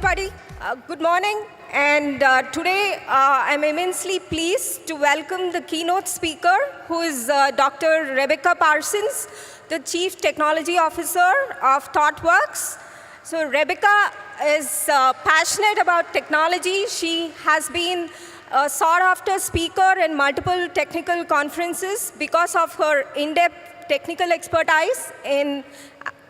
everybody. Good morning. And today, I'm immensely pleased to welcome the keynote speaker, who is Dr. Rebecca Parsons, the Chief Technology Officer of ThoughtWorks. So Rebecca is passionate about technology. She has been a sought-after speaker in multiple technical conferences because of her in-depth technical expertise in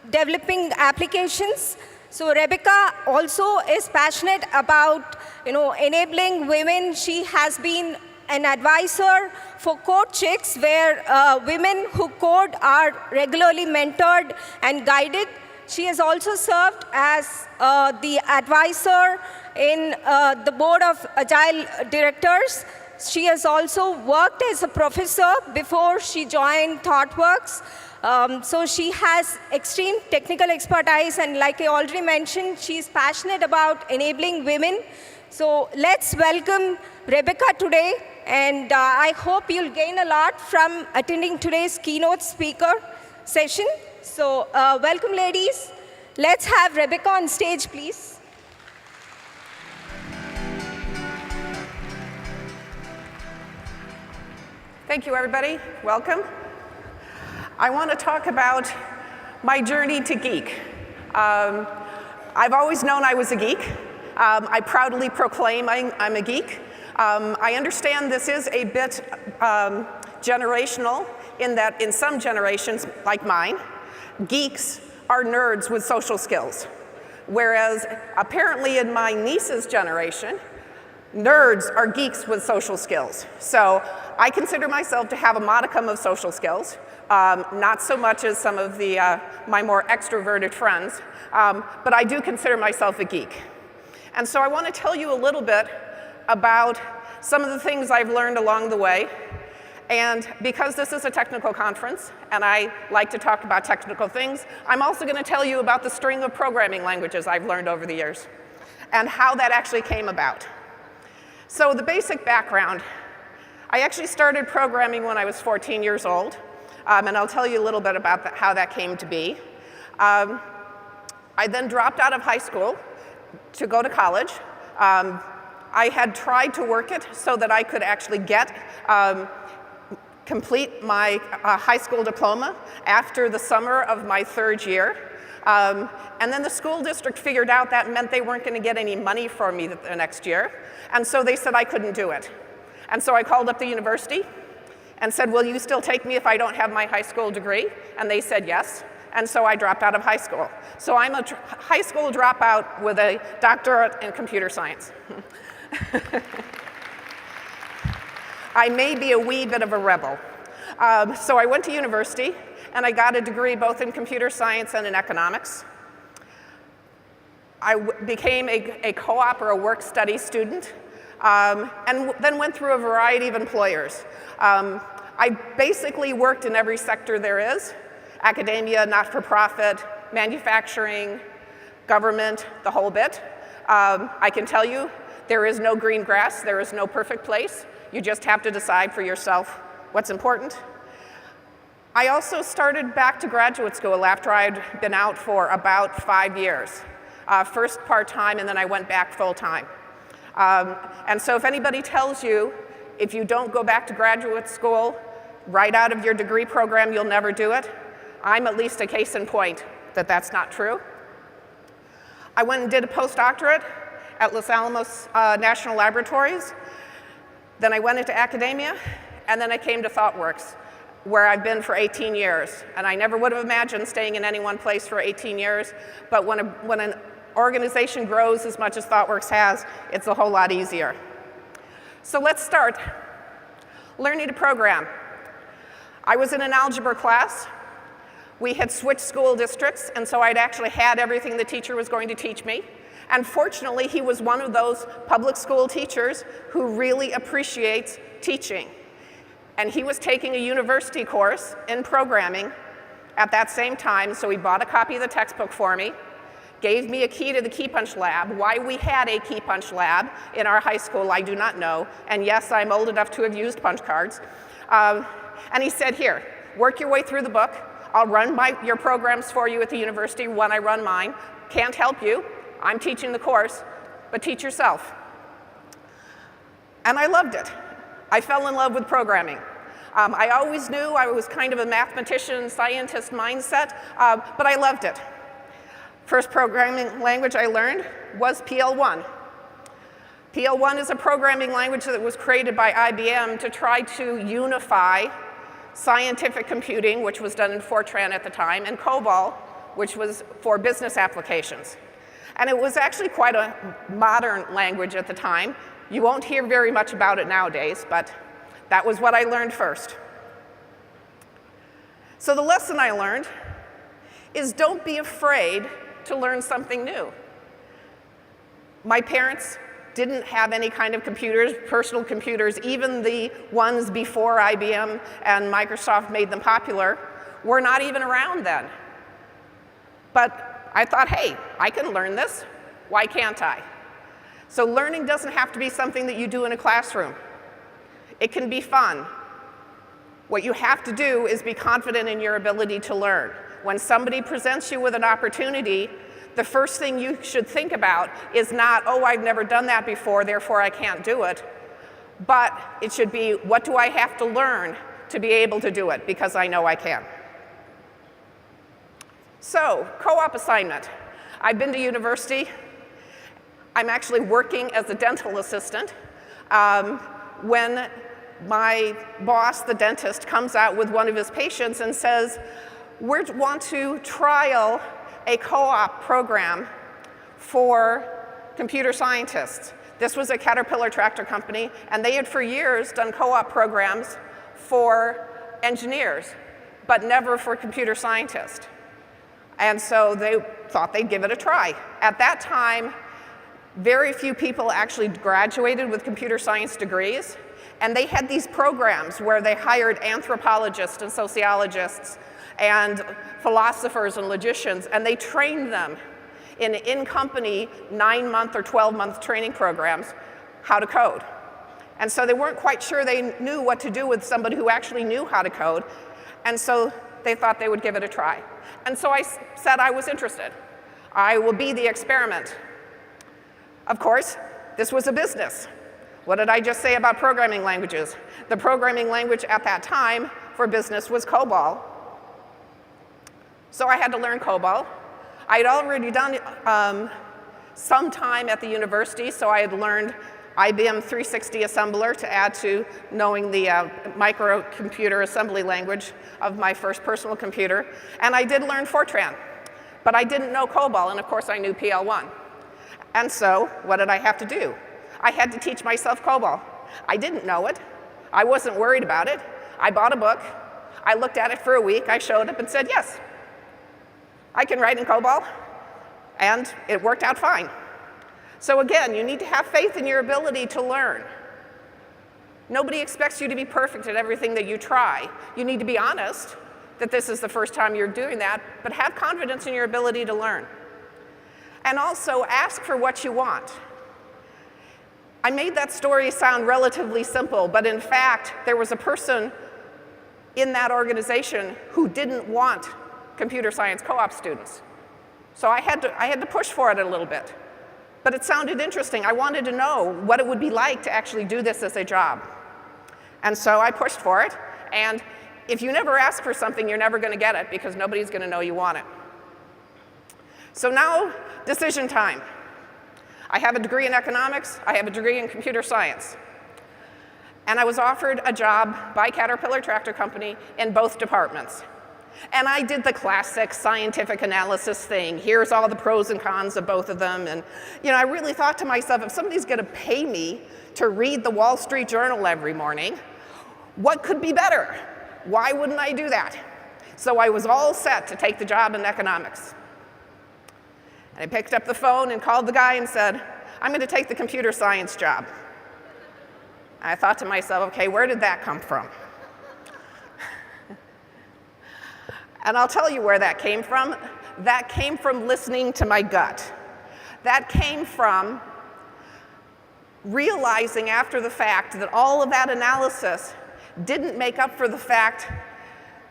developing applications. So Rebecca also is passionate about, enabling women. She has been an advisor for Code Chicks, where women who code are regularly mentored and guided. She has also served as the advisor in the board of Agile directors. She has also worked as a professor before she joined ThoughtWorks. So she has extreme technical expertise, and like I already mentioned, she's passionate about enabling women. So let's welcome Rebecca today, and I hope you'll gain a lot from attending today's keynote speaker session. So welcome, ladies. Let's have Rebecca on stage, please. Thank you, everybody. Welcome. I want to talk about my journey to geek. I've always known I was a geek. I proudly proclaim I'm a geek. I understand this is a bit generational, in that in some generations, like mine, geeks are nerds with social skills. Whereas apparently in my niece's generation, nerds are geeks with social skills. So I consider myself to have a modicum of social skills. Not so much as some of my more extroverted friends, but I do consider myself a geek. And so I want to tell you a little bit about some of the things I've learned along the way. And because this is a technical conference, and I like to talk about technical things, I'm also going to tell you about the string of programming languages I've learned over the years, and how that actually came about. So the basic background, I actually started programming when I was 14 years old. And I'll tell you a little bit about how that came to be. I then dropped out of high school to go to college. I had tried to work it so that I could actually complete my high school diploma after the summer of my third year. And then the school district figured out that meant they weren't going to get any money for me the next year. And so they said I couldn't do it. And so I called up the university and said, will you still take me if I don't have my high school degree? And they said yes, and so I dropped out of high school. So I'm a high school dropout with a doctorate in computer science. I may be a wee bit of a rebel. So I went to university, and I got a degree both in computer science and in economics. I became a co-op or a work-study student, and then went through a variety of employers. I basically worked in every sector there is: academia, not-for-profit, manufacturing, government, the whole bit. I can tell you, there is no green grass, there is no perfect place. You just have to decide for yourself what's important. I also started back to graduate school after I'd been out for about 5 years. First part-time, and then I went back full-time. And so if anybody tells you, if you don't go back to graduate school right out of your degree program, you'll never do it, I'm at least a case in point that that's not true. I went and did a postdoctorate at Los Alamos National Laboratories. Then I went into academia, and then I came to ThoughtWorks, where I've been for 18 years. And I never would have imagined staying in any one place for 18 years, but when an organization grows as much as ThoughtWorks has, it's a whole lot easier. So let's start. Learning to program. I was in an algebra class. We had switched school districts, and so I'd actually had everything the teacher was going to teach me. And fortunately, he was one of those public school teachers who really appreciates teaching. And he was taking a university course in programming at that same time, so he bought a copy of the textbook for me, gave me a key to the Key Punch lab. Why we had a Key Punch lab in our high school, I do not know. And yes, I'm old enough to have used punch cards. And he said, here, work your way through the book. I'll run your programs for you at the university when I run mine. Can't help you. I'm teaching the course, but teach yourself. And I loved it. I fell in love with programming. I always knew I was kind of a mathematician, scientist mindset, but I loved it. First programming language I learned was PL1. PL1 is a programming language that was created by IBM to try to unify scientific computing, which was done in Fortran at the time, and COBOL, which was for business applications. And it was actually quite a modern language at the time. You won't hear very much about it nowadays, but that was what I learned first. So the lesson I learned is don't be afraid to learn something new. My parents didn't have any kind of computers, personal computers, even the ones before IBM and Microsoft made them popular were not even around then. But I thought, hey, I can learn this. Why can't I? So learning doesn't have to be something that you do in a classroom. It can be fun. What you have to do is be confident in your ability to learn. When somebody presents you with an opportunity, the first thing you should think about is not, oh, I've never done that before, therefore I can't do it. But it should be, what do I have to learn to be able to do it? Because I know I can. So, co-op assignment. I've been to university. I'm actually working as a dental assistant. When my boss, the dentist, comes out with one of his patients and says, we want to trial a co-op program for computer scientists. This was a Caterpillar tractor company, and they had for years done co-op programs for engineers, but never for computer scientists. And so they thought they'd give it a try. At that time, very few people actually graduated with computer science degrees, and they had these programs where they hired anthropologists and sociologists and philosophers and logicians, and they trained them in company 9-month or 12-month training programs how to code. And so they weren't quite sure they knew what to do with somebody who actually knew how to code, and so they thought they would give it a try. And so I said I was interested. I will be the experiment. Of course, this was a business. What did I just say about programming languages? The programming language at that time for business was COBOL. So I had to learn COBOL. I had already done some time at the university, so I had learned IBM 360 assembler to add to knowing the microcomputer assembly language of my first personal computer. And I did learn Fortran, but I didn't know COBOL, and of course I knew PL1. And so what did I have to do? I had to teach myself COBOL. I didn't know it. I wasn't worried about it. I bought a book. I looked at it for a week. I showed up and said, yes, I can write in COBOL, and it worked out fine. So again, you need to have faith in your ability to learn. Nobody expects you to be perfect at everything that you try. You need to be honest that this is the first time you're doing that, but have confidence in your ability to learn. And also ask for what you want. I made that story sound relatively simple, but in fact, there was a person in that organization who didn't want computer science co-op students. So I had to push for it a little bit. But it sounded interesting. I wanted to know what it would be like to actually do this as a job. And so I pushed for it. And if you never ask for something, you're never going to get it because nobody's going to know you want it. So now, decision time. I have a degree in economics. I have a degree in computer science. And I was offered a job by Caterpillar Tractor Company in both departments. And I did the classic scientific analysis thing. Here's all the pros and cons of both of them. And I really thought to myself, if somebody's going to pay me to read the Wall Street Journal every morning, what could be better? Why wouldn't I do that? So I was all set to take the job in economics. And I picked up the phone and called the guy and said, I'm going to take the computer science job. And I thought to myself, okay, where did that come from? And I'll tell you where that came from. That came from listening to my gut. That came from realizing after the fact that all of that analysis didn't make up for the fact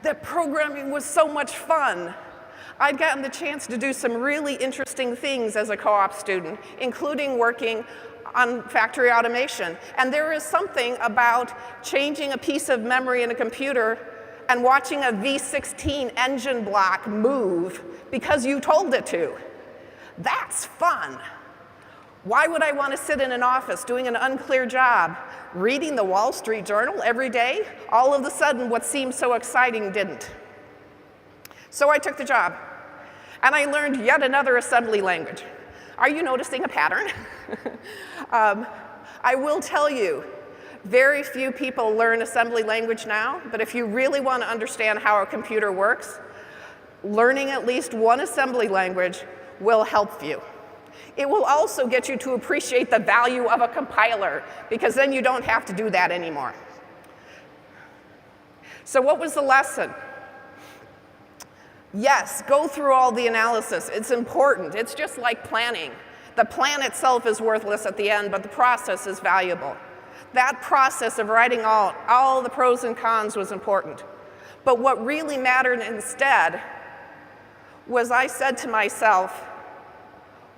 that programming was so much fun. I'd gotten the chance to do some really interesting things as a co-op student, including working on factory automation. And there is something about changing a piece of memory in a computer and watching a V16 engine block move because you told it to. That's fun. Why would I want to sit in an office doing an unclear job, reading the Wall Street Journal every day? All of a sudden, what seemed so exciting didn't. So I took the job, and I learned yet another assembly language. Are you noticing a pattern? I will tell you, very few people learn assembly language now, but if you really want to understand how a computer works, learning at least one assembly language will help you. It will also get you to appreciate the value of a compiler, because then you don't have to do that anymore. So what was the lesson? Yes, go through all the analysis. It's important. It's just like planning. The plan itself is worthless at the end, but the process is valuable. That process of writing all the pros and cons was important. But what really mattered instead was I said to myself,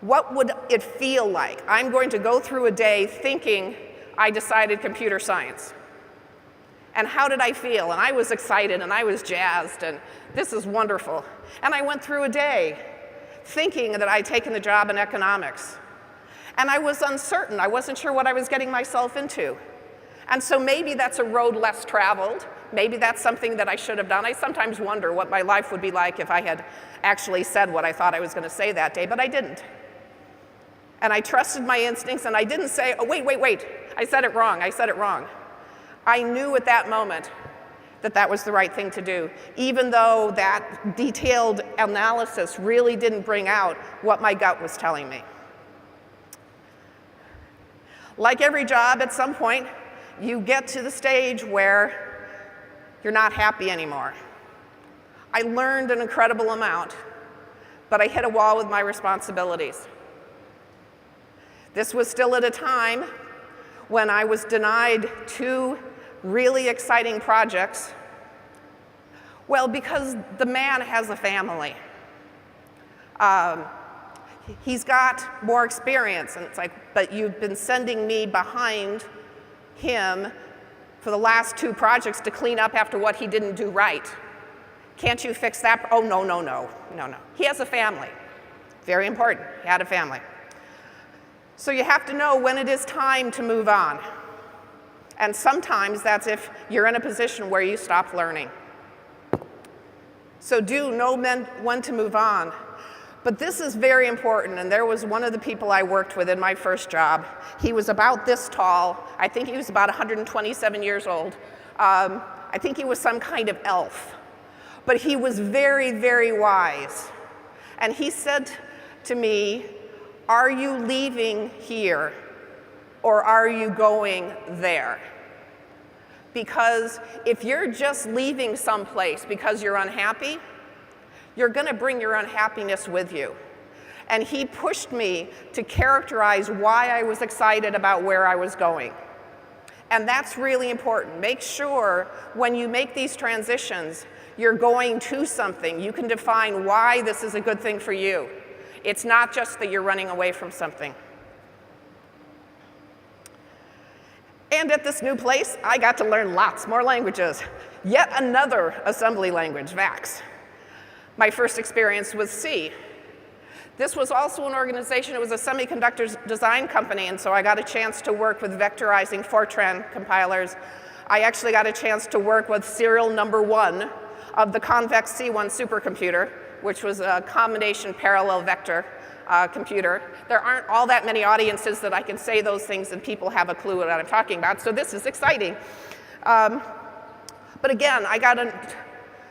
what would it feel like? I'm going to go through a day thinking I decided computer science. And how did I feel? And I was excited, and I was jazzed, and this is wonderful. And I went through a day thinking that I'd taken the job in economics. And I was uncertain. I wasn't sure what I was getting myself into. And so maybe that's a road less traveled. Maybe that's something that I should have done. I sometimes wonder what my life would be like if I had actually said what I thought I was going to say that day, but I didn't. And I trusted my instincts, and I didn't say, oh, wait, I said it wrong, I knew at that moment that that was the right thing to do, even though that detailed analysis really didn't bring out what my gut was telling me. Like every job, at some point, you get to the stage where you're not happy anymore. I learned an incredible amount, but I hit a wall with my responsibilities. This was still at a time when I was denied 2 really exciting projects. Well, because the man has a family. He's got more experience, and it's like, but you've been sending me behind him for the last 2 projects to clean up after what he didn't do right. Can't you fix that? Oh, no. He has a family. Very important. He had a family. So you have to know when it is time to move on. And sometimes that's if you're in a position where you stop learning. So do know when to move on. But this is very important, and there was one of the people I worked with in my first job. He was about this tall. I think he was about 127 years old. I think he was some kind of elf. But he was very, very wise. And he said to me, are you leaving here, or are you going there? Because if you're just leaving someplace because you're unhappy, you're going to bring your unhappiness with you. And he pushed me to characterize why I was excited about where I was going. And that's really important. Make sure when you make these transitions, you're going to something. You can define why this is a good thing for you. It's not just that you're running away from something. And at this new place, I got to learn lots more languages. Yet another assembly language, VAX. My first experience was C. This was also an organization, it was a semiconductor design company, and so I got a chance to work with vectorizing Fortran compilers. I actually got a chance to work with serial number 1 of the convex C1 supercomputer, which was a combination parallel vector computer. There aren't all that many audiences that I can say those things and people have a clue what I'm talking about, so this is exciting. But again, I got a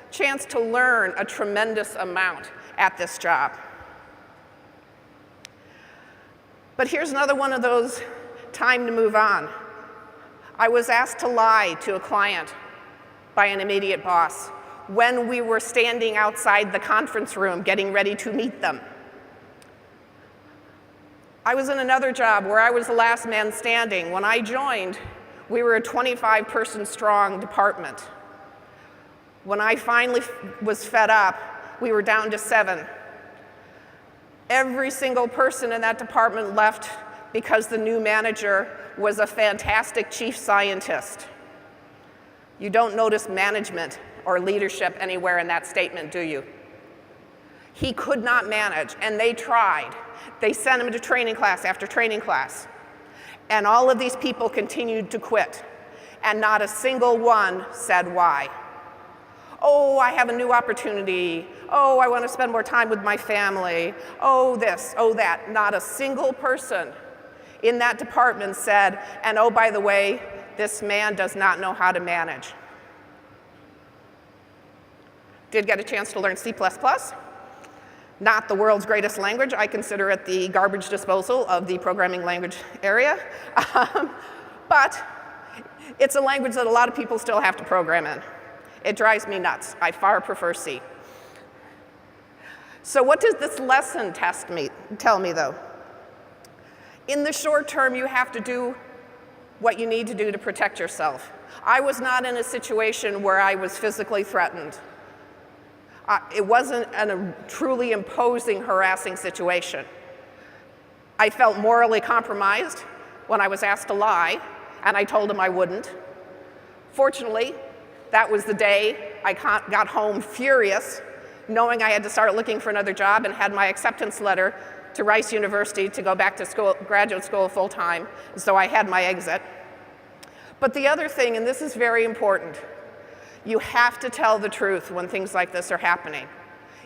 chance to learn a tremendous amount at this job. But here's another one of those time to move on. I was asked to lie to a client by an immediate boss when we were standing outside the conference room getting ready to meet them. I was in another job where I was the last man standing. When I joined, we were a 25-person strong department. When I finally was fed up, we were down to 7. Every single person in that department left because the new manager was a fantastic chief scientist. You don't notice management or leadership anywhere in that statement, do you? He could not manage, and they tried. They sent him to training class after training class. And all of these people continued to quit, and not a single one said why. Oh, I have a new opportunity. Oh, I want to spend more time with my family. Oh, this, oh, that. Not a single person in that department said, and oh, by the way, this man does not know how to manage. Did get a chance to learn C++. Not the world's greatest language. I consider it the garbage disposal of the programming language area. But it's a language that a lot of people still have to program in. It drives me nuts. I far prefer C. So what does this lesson tell me, though? In the short term, you have to do what you need to do to protect yourself. I was not in a situation where I was physically threatened. It wasn't a truly imposing, harassing situation. I felt morally compromised when I was asked to lie, and I told him I wouldn't. Fortunately, that was the day I got home furious, knowing I had to start looking for another job and had my acceptance letter to Rice University to go back to school, graduate school full-time, so I had my exit. But the other thing, and this is very important, you have to tell the truth when things like this are happening.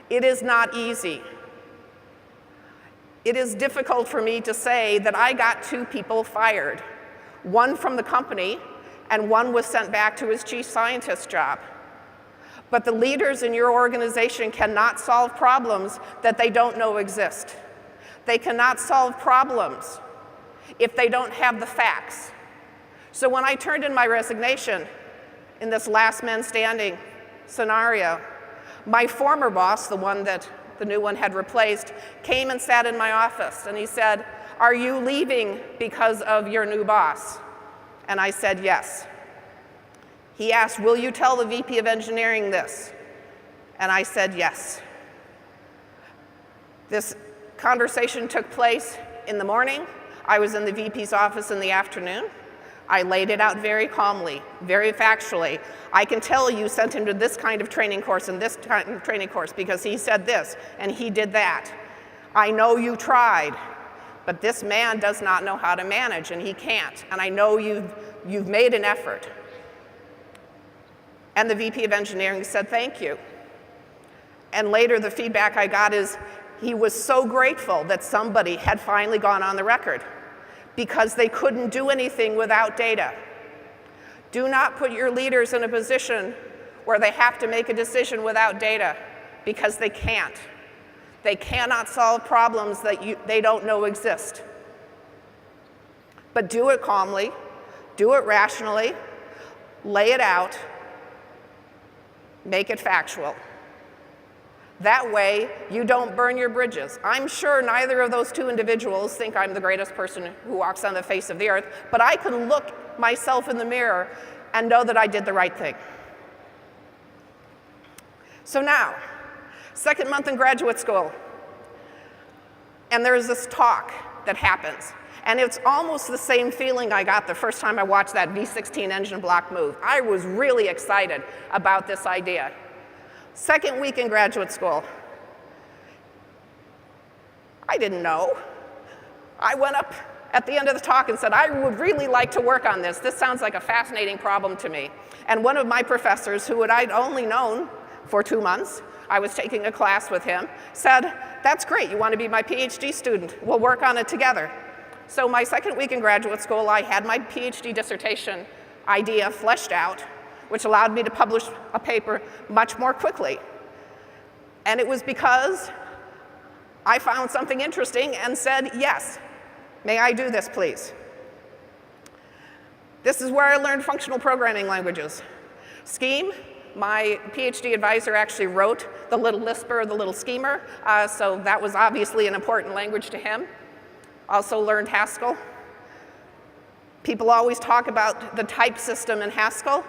It is not easy. It is difficult for me to say that I got 2 people fired, one from the company and one was sent back to his chief scientist job. But the leaders in your organization cannot solve problems that they don't know exist. They cannot solve problems if they don't have the facts. So when I turned in my resignation in this last man standing scenario, my former boss, the one that the new one had replaced, came and sat in my office and he said, "Are you leaving because of your new boss?" And I said, "Yes." He asked, "Will you tell the VP of engineering this?" And I said, "Yes." This conversation took place in the morning. I was in the VP's office in the afternoon. I laid it out very calmly, very factually. I can tell you sent him to this kind of training course and this kind of training course because he said this and he did that. I know you tried, but this man does not know how to manage and he can't. And I know you've made an effort. And the VP of engineering said, "Thank you." And later the feedback I got is he was so grateful that somebody had finally gone on the record because they couldn't do anything without data. Do not put your leaders in a position where they have to make a decision without data because they can't. They cannot solve problems that they don't know exist. But do it calmly, do it rationally, lay it out, make it factual. That way, you don't burn your bridges. I'm sure neither of those 2 individuals think I'm the greatest person who walks on the face of the earth, but I can look myself in the mirror and know that I did the right thing. So now, second month in graduate school, and there's this talk that happens, and it's almost the same feeling I got the first time I watched that V16 engine block move. I was really excited about this idea. Second week in graduate school, I didn't know. I went up at the end of the talk and said, "I would really like to work on this. This sounds like a fascinating problem to me." And one of my professors, who I'd only known for 2 months, I was taking a class with him, said, "That's great, you want to be my PhD student. We'll work on it together." So my second week in graduate school, I had my PhD dissertation idea fleshed out, which allowed me to publish a paper much more quickly. And it was because I found something interesting and said, "Yes, may I do this, please?" This is where I learned functional programming languages. Scheme, my PhD advisor actually wrote the little Lisper, the little schemer, so that was obviously an important language to him. Also learned Haskell. People always talk about the type system in Haskell.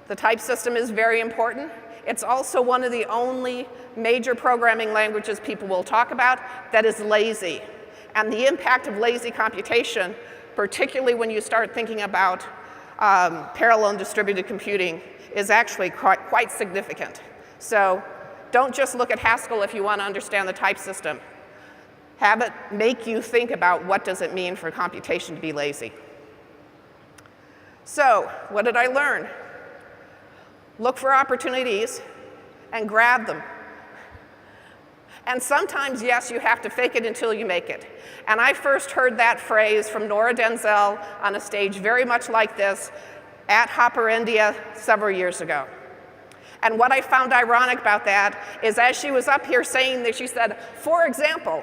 The type system is very important. It's also one of the only major programming languages people will talk about that is lazy. And the impact of lazy computation, particularly when you start thinking about parallel and distributed computing, is actually quite significant. So don't just look at Haskell if you want to understand the type system. Have it make you think about what does it mean for computation to be lazy. So what did I learn? Look for opportunities and grab them. And sometimes, yes, you have to fake it until you make it. And I first heard that phrase from Nora Denzel on a stage very much like this at Hopper India several years ago. And what I found ironic about that is as she was up here saying this, she said, for example,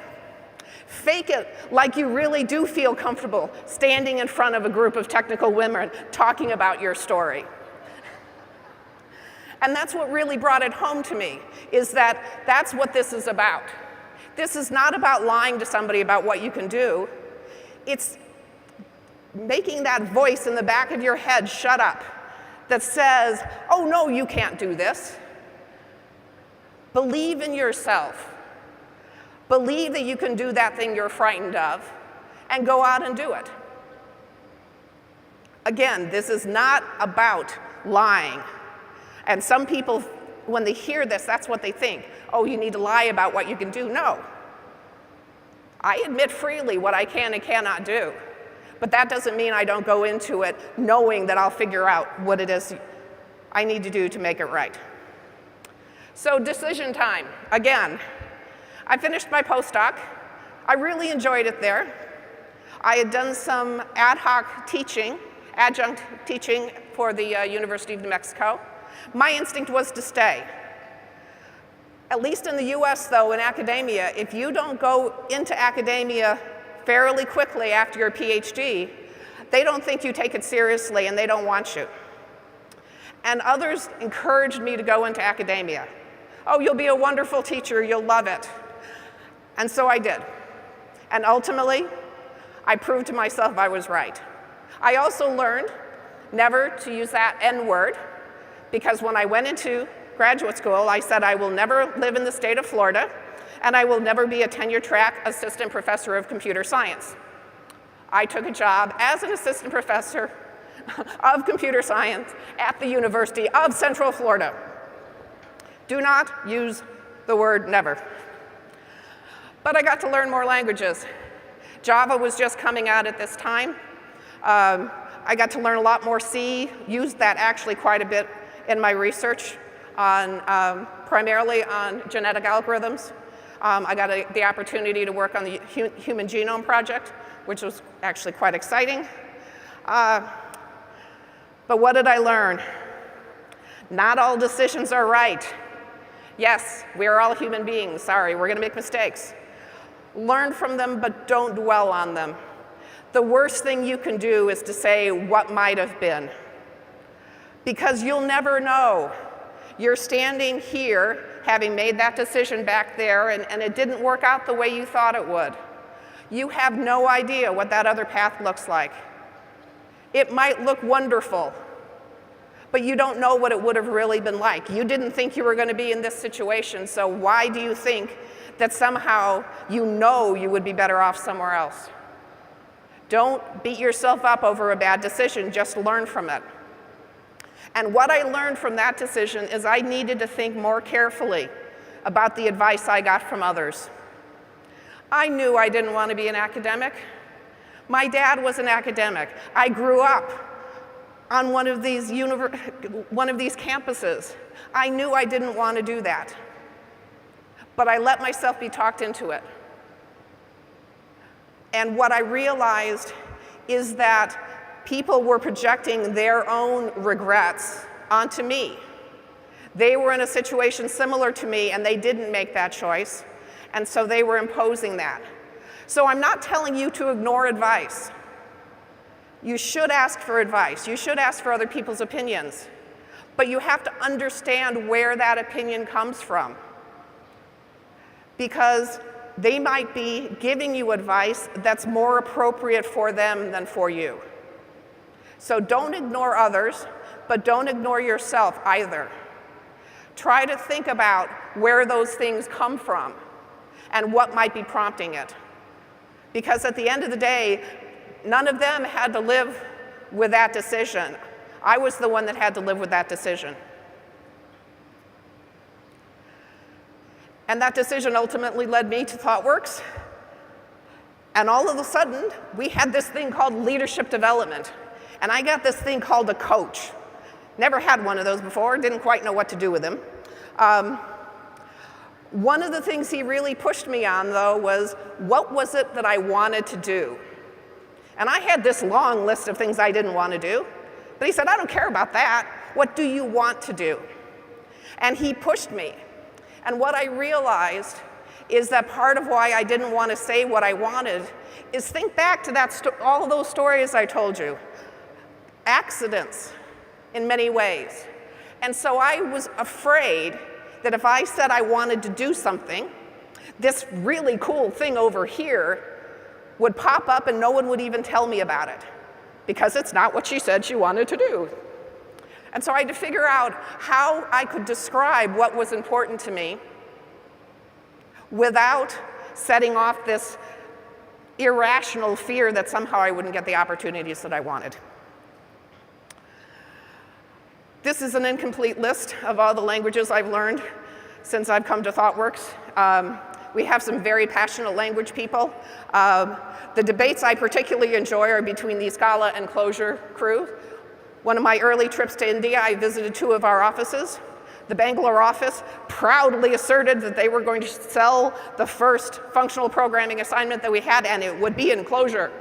fake it like you really do feel comfortable standing in front of a group of technical women talking about your story. And that's what really brought it home to me, is that that's what this is about. This is not about lying to somebody about what you can do. It's making that voice in the back of your head shut up that says, oh no, you can't do this. Believe in yourself. Believe that you can do that thing you're frightened of, and go out and do it. Again, this is not about lying. And some people, when they hear this, that's what they think. Oh, you need to lie about what you can do. No. I admit freely what I can and cannot do. But that doesn't mean I don't go into it knowing that I'll figure out what it is I need to do to make it right. So decision time. Again, I finished my postdoc. I really enjoyed it there. I had done some ad hoc teaching, adjunct teaching for the University of New Mexico. My instinct was to stay. At least in the US, though, in academia, if you don't go into academia fairly quickly after your PhD, they don't think you take it seriously and they don't want you. And others encouraged me to go into academia. Oh, you'll be a wonderful teacher, you'll love it. And so I did. And ultimately, I proved to myself I was right. I also learned never to use that N word, because when I went into graduate school, I said I will never live in the state of Florida, and I will never be a tenure-track assistant professor of computer science. I took a job as an assistant professor of computer science at the University of Central Florida. Do not use the word never. But I got to learn more languages. Java was just coming out at this time. I got to learn a lot more C, used that actually quite a bit in my research, primarily on genetic algorithms. I got the opportunity to work on the Human Genome Project, which was actually quite exciting. But what did I learn? Not all decisions are right. Yes, we are all human beings. Sorry, we're going to make mistakes. Learn from them, but don't dwell on them. The worst thing you can do is to say what might have been, because you'll never know. You're standing here having made that decision back there, and it didn't work out the way you thought it would. You have no idea what that other path looks like. It might look wonderful, but you don't know what it would have really been like. You didn't think you were going to be in this situation, so why do you think that somehow you know you would be better off somewhere else? Don't beat yourself up over a bad decision, just learn from it. And what I learned from that decision is I needed to think more carefully about the advice I got from others. I knew I didn't want to be an academic. My dad was an academic. I grew up on one of these campuses. I knew I didn't want to do that. But I let myself be talked into it. And what I realized is that people were projecting their own regrets onto me. They were in a situation similar to me, and they didn't make that choice, and so they were imposing that. So I'm not telling you to ignore advice. You should ask for advice. You should ask for other people's opinions. But you have to understand where that opinion comes from, because they might be giving you advice that's more appropriate for them than for you. So don't ignore others, but don't ignore yourself either. try to think about where those things come from and what might be prompting it. Because at the end of the day, none of them had to live with that decision. I was the one that had to live with that decision. And that decision ultimately led me to ThoughtWorks. And all of a sudden, we had this thing called leadership development. And I got this thing called a coach. Never had one of those before, didn't quite know what to do with him. One of the things he really pushed me on, though, was what was it that I wanted to do? And I had this long list of things I didn't want to do. But he said, I don't care about that. What do you want to do? And he pushed me. And what I realized is that part of why I didn't want to say what I wanted is think back to all of those stories I told you. Accidents in many ways. And so I was afraid that if I said I wanted to do something, this really cool thing over here would pop up and no one would even tell me about it because it's not what she said she wanted to do. And so I had to figure out how I could describe what was important to me without setting off this irrational fear that somehow I wouldn't get the opportunities that I wanted. This is an incomplete list of all the languages I've learned since I've come to ThoughtWorks. We have some very passionate language people. The debates I particularly enjoy are between the Scala and Clojure crew. One of my early trips to India, I visited 2 of our offices. The Bangalore office proudly asserted that they were going to sell the first functional programming assignment that we had, and it would be in Clojure,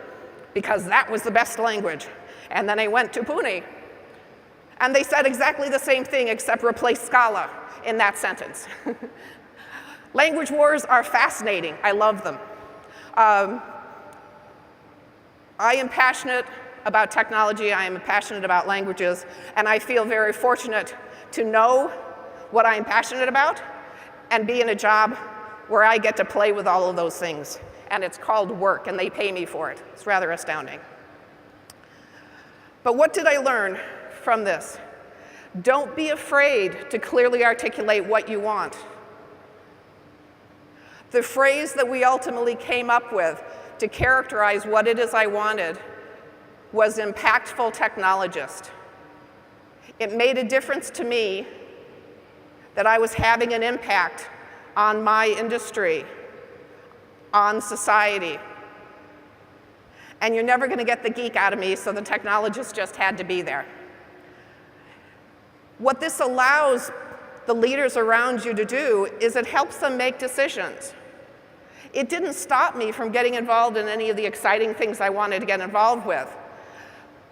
because that was the best language. And then I went to Pune, and they said exactly the same thing, except replace Scala in that sentence. Language wars are fascinating. I love them. I am passionate about technology. I am passionate about languages. And I feel very fortunate to know what I'm passionate about and be in a job where I get to play with all of those things. And it's called work, and they pay me for it. It's rather astounding. But what did I learn from this? Don't be afraid to clearly articulate what you want. The phrase that we ultimately came up with to characterize what it is I wanted was impactful technologist. It made a difference to me that I was having an impact on my industry, on society. And you're never going to get the geek out of me, so the technologist just had to be there. What this allows the leaders around you to do is it helps them make decisions. It didn't stop me from getting involved in any of the exciting things I wanted to get involved with,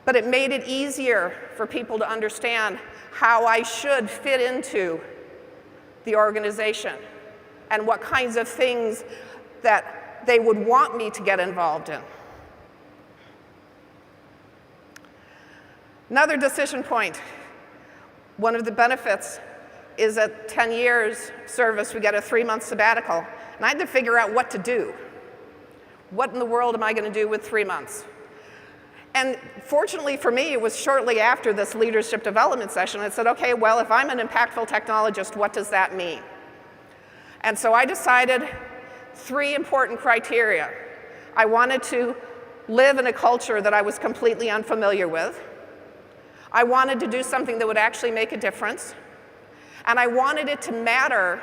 but it made it easier for people to understand how I should fit into the organization and what kinds of things that they would want me to get involved in. Another decision point. One of the benefits is at 10 years service, we get a 3-month sabbatical. And I had to figure out what to do. What in the world am I going to do with 3 months? And fortunately for me, it was shortly after this leadership development session. I said, okay, well, if I'm an impactful technologist, what does that mean? And so I decided 3 important criteria. I wanted to live in a culture that I was completely unfamiliar with. I wanted to do something that would actually make a difference. And I wanted it to matter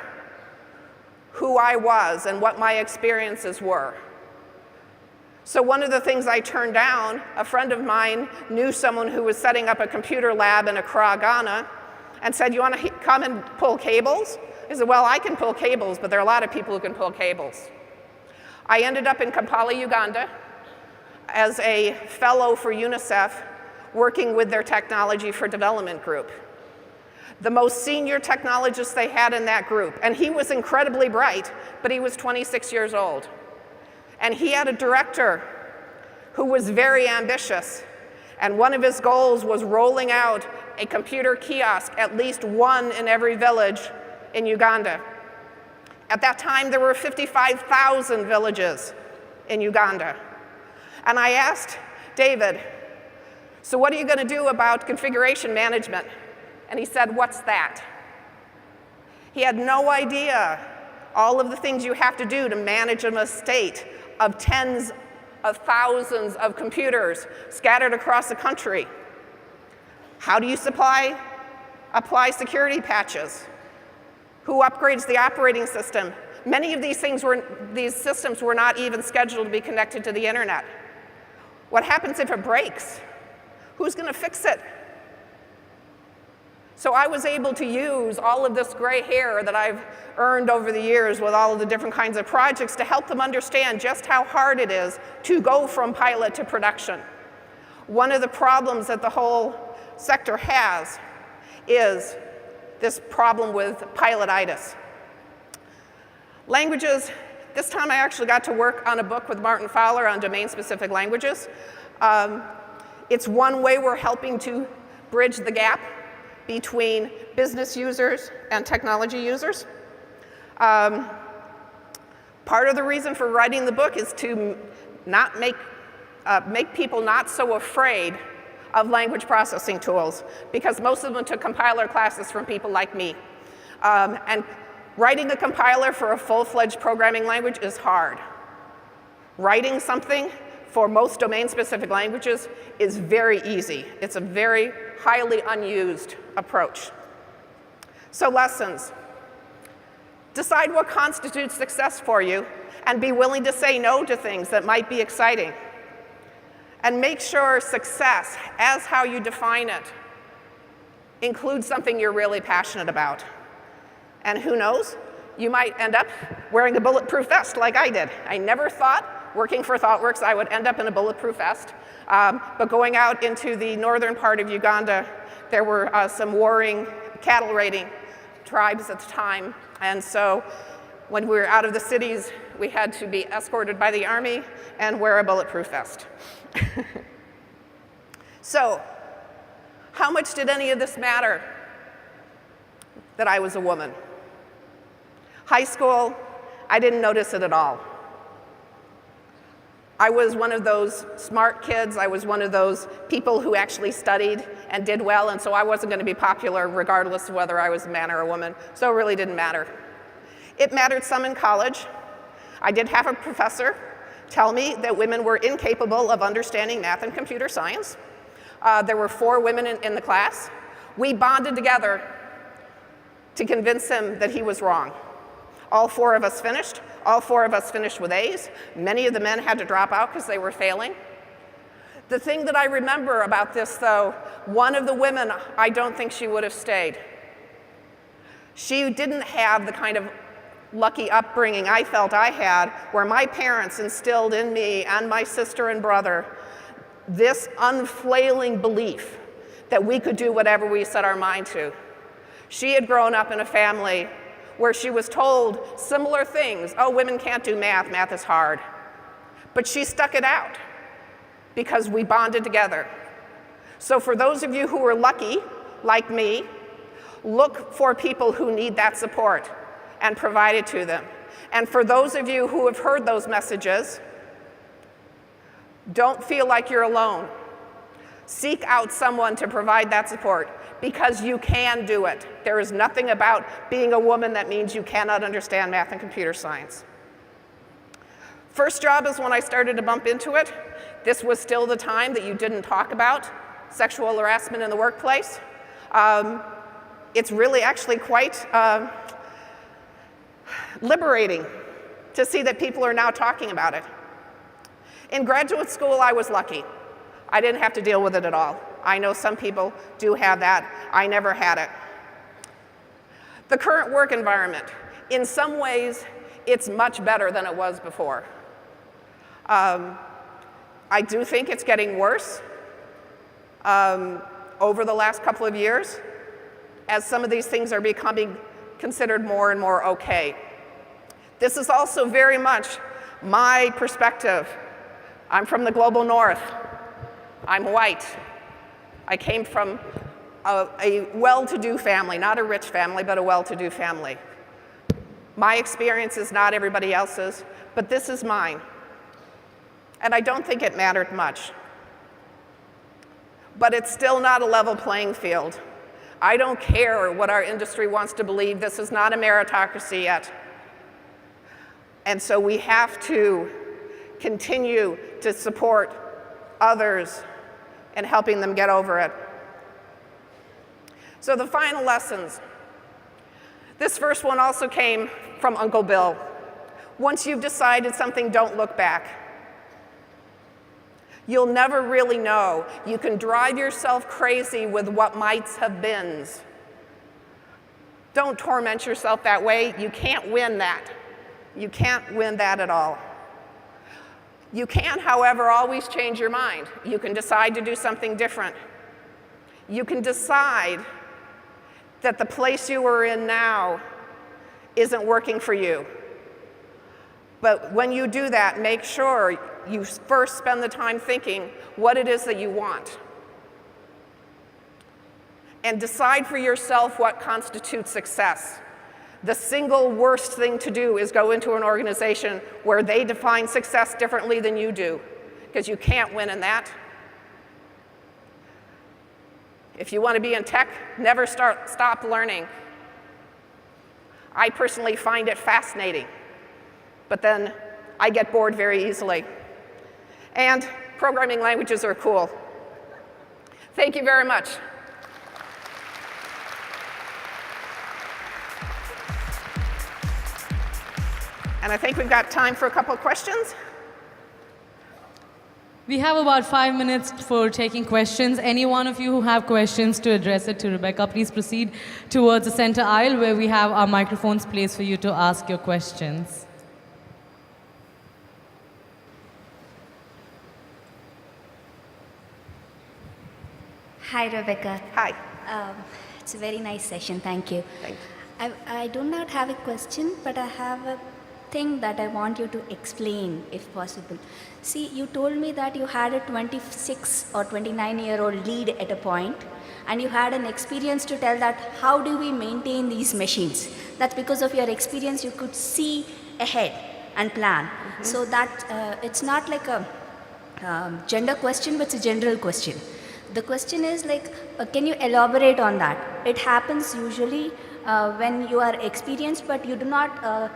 who I was and what my experiences were. So one of the things I turned down, a friend of mine knew someone who was setting up a computer lab in Accra, Ghana, and said, you want to come and pull cables? I said, well, I can pull cables, but there are a lot of people who can pull cables. I ended up in Kampala, Uganda, as a fellow for UNICEF, working with their technology for development group. The most senior technologist they had in that group, and he was incredibly bright, but he was 26 years old. And he had a director who was very ambitious, and one of his goals was rolling out a computer kiosk, at least one in every village in Uganda. At that time, there were 55,000 villages in Uganda. And I asked David, so what are you going to do about configuration management? And he said, what's that? He had no idea all of the things you have to do to manage an estate of tens of thousands of computers scattered across the country. How do you apply security patches? Who upgrades the operating system? Many of these systems were not even scheduled to be connected to the internet. What happens if it breaks? Who's going to fix it? So I was able to use all of this gray hair that I've earned over the years with all of the different kinds of projects to help them understand just how hard it is to go from pilot to production. One of the problems that the whole sector has is this problem with pilotitis. Languages, this time I actually got to work on a book with Martin Fowler on domain-specific languages. It's one way we're helping to bridge the gap between business users and technology users. Part of the reason for writing the book is to not make people not so afraid of language processing tools, because most of them took compiler classes from people like me. And writing a compiler for a full-fledged programming language is hard. Writing something for most domain-specific languages is very easy. It's a very highly unused approach. So lessons. Decide what constitutes success for you and be willing to say no to things that might be exciting. And make sure success, as how you define it, includes something you're really passionate about. And who knows, you might end up wearing a bulletproof vest like I did. I never thought, working for ThoughtWorks, I would end up in a bulletproof vest. But going out into the northern part of Uganda, there were some warring cattle raiding tribes at the time. And so when we were out of the cities, we had to be escorted by the army and wear a bulletproof vest. So, how much did any of this matter that I was a woman? High school, I didn't notice it at all. I was one of those smart kids. I was one of those people who actually studied and did well, and so I wasn't going to be popular regardless of whether I was a man or a woman, so it really didn't matter. It mattered some in college. I did have a professor tell me that women were incapable of understanding math and computer science. There were 4 women in the class. We bonded together to convince him that he was wrong. All 4 of us finished. All 4 of us finished with A's. Many of the men had to drop out because they were failing. The thing that I remember about this, though, one of the women, I don't think she would have stayed. She didn't have the kind of lucky upbringing I felt I had, where my parents instilled in me and my sister and brother this unflailing belief that we could do whatever we set our mind to. She had grown up in a family where she was told similar things. Oh, women can't do math, math is hard. But she stuck it out because we bonded together. So for those of you who are lucky, like me, look for people who need that support and provide it to them. And for those of you who have heard those messages, don't feel like you're alone. Seek out someone to provide that support, because you can do it. There is nothing about being a woman that means you cannot understand math and computer science. First job is when I started to bump into it. This was still the time that you didn't talk about sexual harassment in the workplace. It's really actually quite liberating to see that people are now talking about it. In graduate school, I was lucky. I didn't have to deal with it at all. I know some people do have that. I never had it. The current work environment, in some ways, it's much better than it was before. I do think it's getting worse over the last couple of years, as some of these things are becoming considered more and more okay. This is also very much my perspective. I'm from the global north. I'm white. I came from a well-to-do family, not a rich family, but a well-to-do family. My experience is not everybody else's, but this is mine. And I don't think it mattered much. But it's still not a level playing field. I don't care what our industry wants to believe. This is not a meritocracy yet. And so we have to continue to support others and helping them get over it. So the final lessons. This first one also came from Uncle Bill. Once you've decided something, don't look back. You'll never really know. You can drive yourself crazy with what mights have beens. Don't torment yourself that way. You can't win that. You can't win that at all. You can, however, always change your mind. You can decide to do something different. You can decide that the place you are in now isn't working for you. But when you do that, make sure you first spend the time thinking what it is that you want. And decide for yourself what constitutes success. The single worst thing to do is go into an organization where they define success differently than you do, because you can't win in that. If you want to be in tech, never stop learning. I personally find it fascinating, but then I get bored very easily. And programming languages are cool. Thank you very much. And I think we've got time for a couple of questions. We have about 5 minutes for taking questions. Any one of you who have questions to address it to Rebecca, please proceed towards the center aisle where we have our microphones placed for you to ask your questions. Hi, Rebecca. Hi. It's a very nice session. Thank you. Thanks. I do not have a question, but I have a thing that I want you to explain, if possible. See, you told me that you had a 26 or 29-year-old lead at a point, and you had an experience to tell that how do we maintain these machines. That's because of your experience, you could see ahead and plan. Mm-hmm. So that it's not like a gender question, but it's a general question. The question is like, can you elaborate on that? It happens usually when you are experienced, but you do not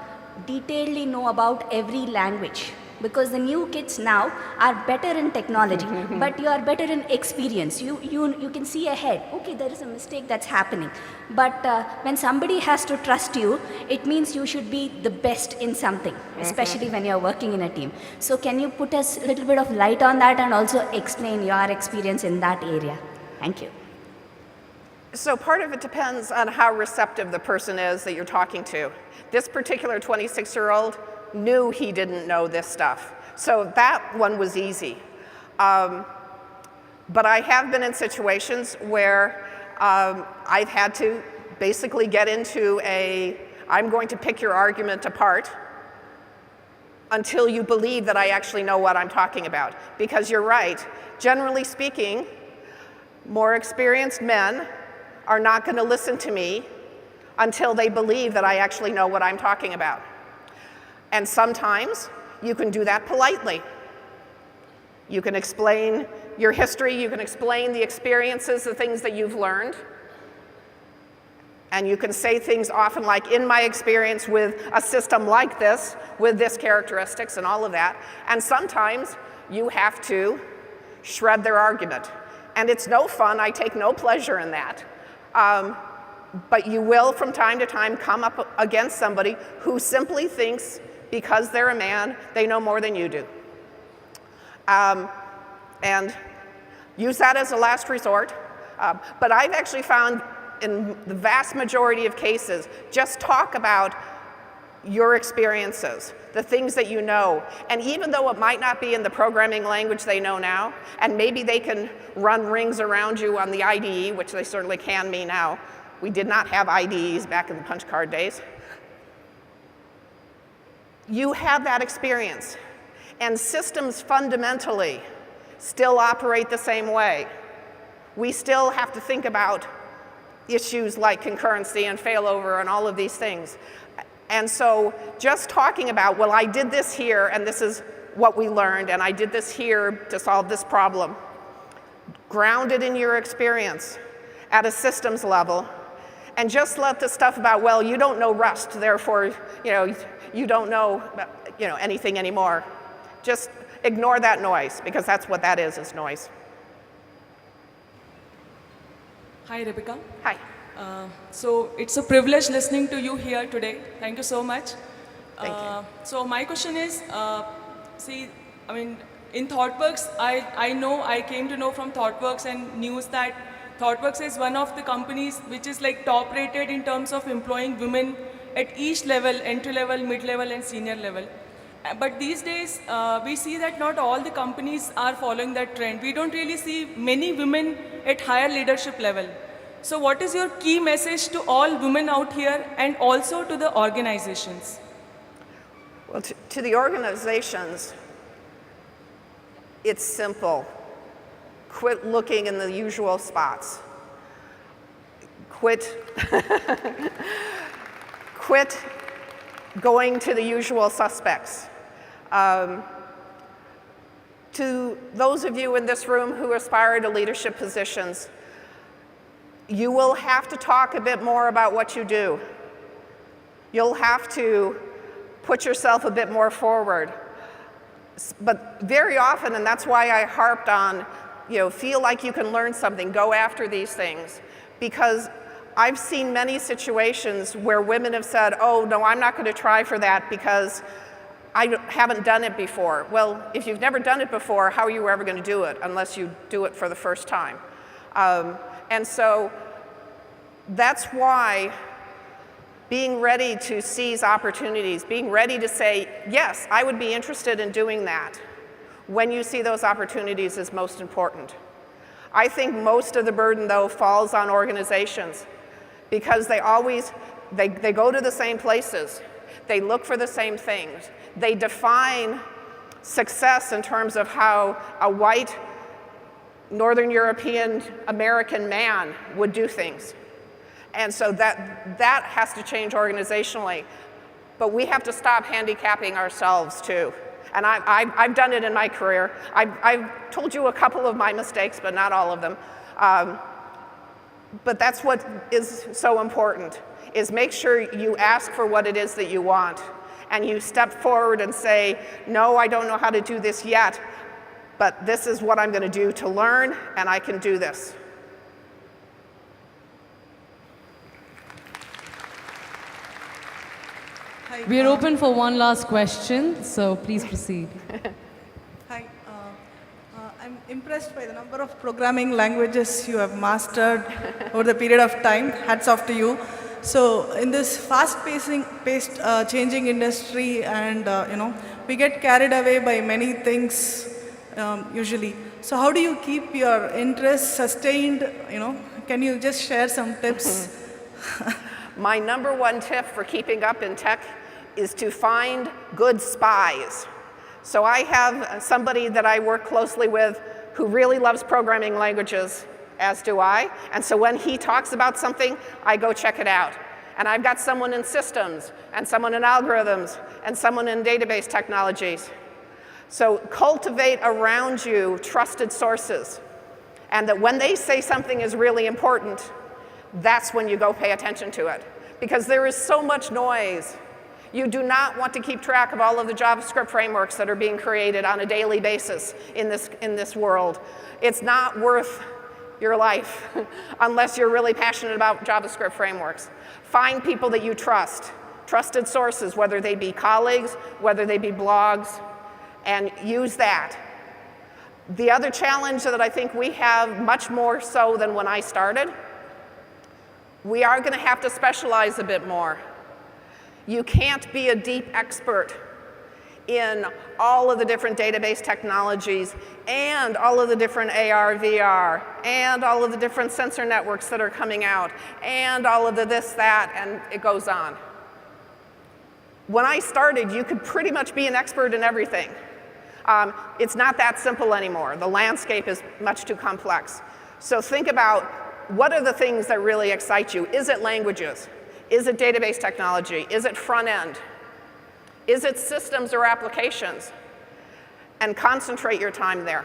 detailedly know about every language. Because the new kids now are better in technology, but you are better in experience. You can see ahead, okay, there is a mistake that's happening. But when somebody has to trust you, it means you should be the best in something, especially when you're working in a team. So can you put us a little bit of light on that and also explain your experience in that area? Thank you. So part of it depends on how receptive the person is that you're talking to. This particular 26-year-old knew he didn't know this stuff. So that one was easy. But I have been in situations where I've had to basically get into I'm going to pick your argument apart until you believe that I actually know what I'm talking about. Because you're right, generally speaking, more experienced men are not going to listen to me until they believe that I actually know what I'm talking about. And sometimes you can do that politely. You can explain your history, you can explain the experiences, the things that you've learned. And you can say things often like, in my experience with a system like this, with this characteristics and all of that. And sometimes you have to shred their argument. And it's no fun, I take no pleasure in that. But you will, from time to time, come up against somebody who simply thinks, because they're a man, they know more than you do. And use that as a last resort. But I've actually found, in the vast majority of cases, just talk about your experiences, the things that you know. And even though it might not be in the programming language they know now, and maybe they can run rings around you on the IDE, which they certainly can me now. We did not have IDEs back in the punch card days. You have that experience. And systems fundamentally still operate the same way. We still have to think about issues like concurrency and failover and all of these things. And so just talking about, well, I did this here, and this is what we learned, and I did this here to solve this problem. Grounded in your experience. at a systems level, and just let the stuff about, well, you don't know Rust, therefore, you don't know, anything anymore. Just ignore that noise, because that's what that is noise. Hi, Rebecca. Hi. So it's a privilege listening to you here today. Thank you so much. Thank you. So my question is, in ThoughtWorks, I came to know from ThoughtWorks and news that ThoughtWorks is one of the companies which is like top rated in terms of employing women at each level, entry level, mid level, and senior level. But these days, we see that not all the companies are following that trend. We don't really see many women at higher leadership level. So what is your key message to all women out here and also to the organizations? Well, to the organizations, it's simple. Quit looking in the usual spots. Quit going to the usual suspects. To those of you in this room who aspire to leadership positions, you will have to talk a bit more about what you do. You'll have to put yourself a bit more forward. But very often, and that's why I harped on, feel like you can learn something, go after these things. Because I've seen many situations where women have said, oh, no, I'm not going to try for that because I haven't done it before. Well, if you've never done it before, how are you ever going to do it unless you do it for the first time? And so that's why being ready to seize opportunities, being ready to say, yes, I would be interested in doing that when you see those opportunities is most important. I think most of the burden, though, falls on organizations because they go to the same places. They look for the same things. They define success in terms of how a white Northern European American man would do things. And so that has to change organizationally. But we have to stop handicapping ourselves too. And I've done it in my career. I've told you a couple of my mistakes, but not all of them. But that's what is so important, is make sure you ask for what it is that you want. And you step forward and say, no, I don't know how to do this yet, but this is what I'm going to do to learn, and I can do this. Hi, we are open for one last question, so please proceed. Hi. I'm impressed by the number of programming languages you have mastered over the period of time. Hats off to you. So in this fast-paced, changing industry, and we get carried away by many things usually. So how do you keep your interest sustained? Can you just share some tips? My number one tip for keeping up in tech is to find good spies. So I have somebody that I work closely with who really loves programming languages, as do I. And so when he talks about something, I go check it out. And I've got someone in systems, and someone in algorithms, and someone in database technologies. So cultivate around you trusted sources. And that when they say something is really important, that's when you go pay attention to it. Because there is so much noise. You do not want to keep track of all of the JavaScript frameworks that are being created on a daily basis in this world. It's not worth your life unless you're really passionate about JavaScript frameworks. Find people that you trust, trusted sources, whether they be colleagues, whether they be blogs, and use that. The other challenge that I think we have, much more so than when I started, we are going to have to specialize a bit more. You can't be a deep expert in all of the different database technologies and all of the different AR, VR, and all of the different sensor networks that are coming out, and all of the this, that, and it goes on. When I started, you could pretty much be an expert in everything. It's not that simple anymore. The landscape is much too complex. So think about, what are the things that really excite you? Is it languages? Is it database technology? Is it front end? Is it systems or applications? And concentrate your time there.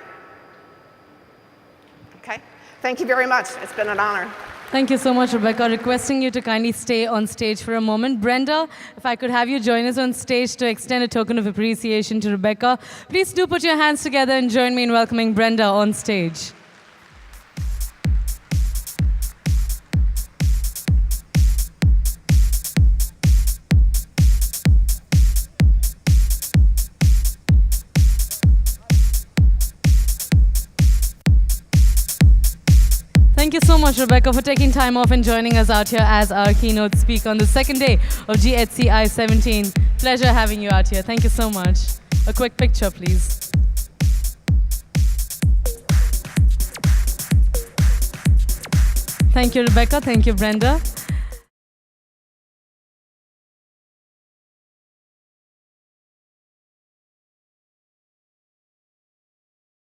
Okay? Thank you very much. It's been an honor. Thank you so much, Rebecca. Requesting you to kindly stay on stage for a moment. Brenda, if I could have you join us on stage to extend a token of appreciation to Rebecca. Please do put your hands together and join me in welcoming Brenda on stage. Thank you so much, Rebecca, for taking time off and joining us out here as our keynote speaker on the second day of GHCI 17. Pleasure having you out here. Thank you so much. A quick picture, please. Thank you, Rebecca. Thank you, Brenda.